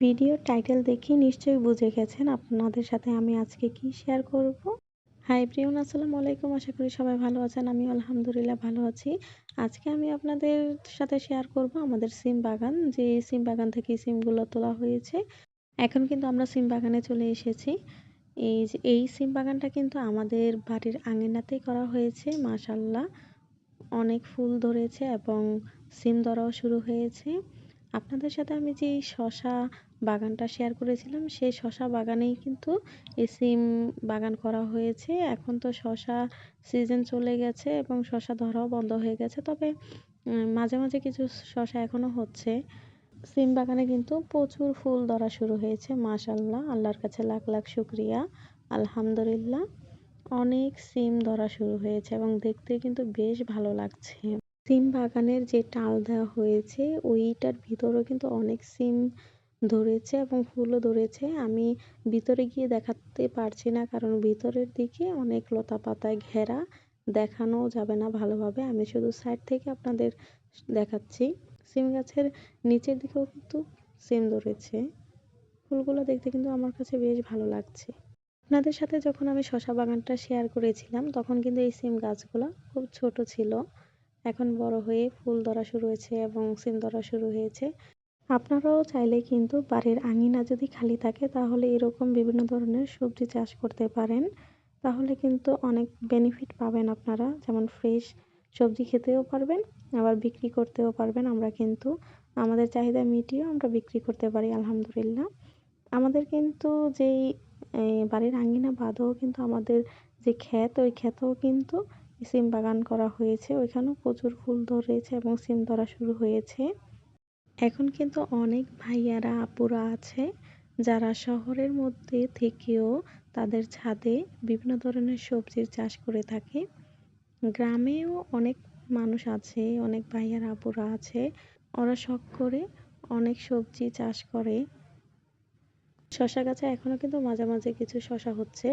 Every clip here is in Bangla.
ভিডিওর টাইটেল দেখেই নিশ্চয়ই বুঝে গেছেন আপনাদের সাথে আমি আজকে কি শেয়ার করব। হাই এভরিওয়ান, আসসালামু আলাইকুম। আশা করি সবাই ভালো আছেন। আমিও আলহামদুলিল্লাহ ভালো আছি। আজকে আমি আপনাদের সাথে শেয়ার করব আমাদের সিম বাগান, যে সিম বাগান থেকে সিমগুলো তোলা হয়েছে। এখন কিন্তু আমরা সিম বাগানে চলে এসেছি। এই সিম বাগানটা কিন্তু আমাদের বাড়ির আঙিনাতেই করা হয়েছে। মাশাআল্লাহ, অনেক ফুল ধরেছে এবং সিম ধরাও শুরু হয়েছে। আপনাদের সাথে আমি যে শশা বাগানটা শেয়ার করেছিলাম, সেই শশা বাগানেই কিন্তু এই সিম বাগান করা হয়েছে। এখন তো শশা সিজন চলে গেছে এবং শশা ধরাও বন্ধ হয়ে গেছে, তবে মাঝে মাঝে কিছু শশা এখনো হচ্ছে। সিম বাগানে কিন্তু প্রচুর ফুল ধরা শুরু হয়েছে। মাশাআল্লাহ, আল্লাহর কাছে লাখ লাখ শুকরিয়া, আলহামদুলিল্লাহ। অনেক সিম ধরা শুরু হয়েছে এবং দেখতে কিন্তু বেশ ভালো লাগছে। সিম বাগানের যে টাল দেওয়া হয়েছে ওইটার ভিতরেও কিন্তু অনেক সিম ধরেছে এবং ফুলও ধরেছে। আমি ভিতরে গিয়ে দেখাতে পারছি না, কারণ ভিতরের দিকে অনেক লতা পাতায় ঘেরা, দেখানো যাবে না ভালোভাবে। আমি শুধু সাইড থেকে আপনাদের দেখাচ্ছি। সিম গাছের নিচের দিকেও কিন্তু সিম ধরেছে। ফুলগুলো দেখতে কিন্তু আমার কাছে বেশ ভালো লাগছে। আপনাদের সাথে যখন আমি শশা বাগানটা শেয়ার করেছিলাম, তখন কিন্তু এই সিম গাছগুলো খুব ছোট ছিল। এখন বড় হয়ে ফুল ধরা শুরু হয়েছে এবং সিম ধরা শুরু হয়েছে। আপনারাও চাইলে কিন্তু বাড়ির আঙিনা যদি খালি থাকে, তাহলে এরকম বিভিন্ন ধরনের সবজি চাষ করতে পারেন। তাহলে কিন্তু অনেক বেনিফিট পাবেন আপনারা, যেমন ফ্রেশ সবজি খেতেও পারবেন, আবার বিক্রি করতেও পারবেন। আমরা কিন্তু আমাদের চাহিদা মিটিয়েও আমরা বিক্রি করতে পারি আলহামদুলিল্লাহ। আমাদের কিন্তু যেই বাড়ির আঙিনা বাদেও কিন্তু আমাদের যে ক্ষেত, ওই ক্ষেতেও কিন্তু সিম বাগান করা হয়েছে। ওইখানেও প্রচুর ফুল ধরেছে এবং সিম ধরা শুরু হয়েছে। এখন কিন্তু অনেক ভাইয়ারা আপুরা আছে যারা শহরের মধ্যে থেকেও তাদের ছাদে বিভিন্ন ধরনের সবজির চাষ করে থাকে। গ্রামেও অনেক মানুষ আছে, অনেক ভাইয়ারা আপুরা আছে, ওরা শখ করে অনেক সবজি চাষ করে। শশা গাছে এখনো কিন্তু মাঝে মাঝে কিছু শশা হচ্ছে।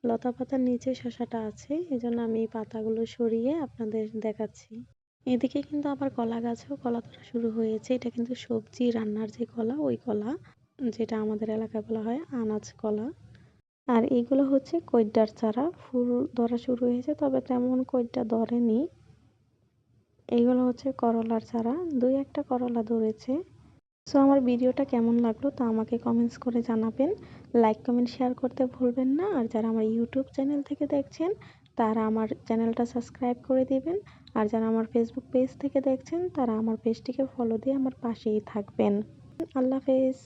লতা পাতার নিচে শশাটা আছে, এজন্য আমি পাতাগুলো সরিয়ে আপনাদের দেখাচ্ছি। এদিকে কিন্তু আবার কলা গাছেও কলা ধরা শুরু হয়েছে। এটা কিন্তু সবজি রান্নার যে কলা, ওই কলা, যেটা আমাদের এলাকায় বলা হয় আনাজ কলা। আর এইগুলো হচ্ছে কইডার চারা। ফুল ধরা শুরু হয়েছে, তবে তেমন কইডা ধরেনি। এইগুলো হচ্ছে করলার চারা, দুই একটা করলা ধরেছে। সো আমার ভিডিওটা কেমন লাগলো তা আমাকে কমেন্টস করে জানাবেন। লাইক কমেন্ট শেয়ার করতে ভুলবেন না। আর যারা আমার ইউটিউব চ্যানেল থেকে দেখছেন, তারা আমার চ্যানেলটা সাবস্ক্রাইব করে দিবেন। আর যারা আমার ফেসবুক পেজ থেকে দেখছেন, তারা আমার পেজটিকে ফলো দিয়ে আমার পাশেই থাকবেন। আল্লাহ হাফেজ।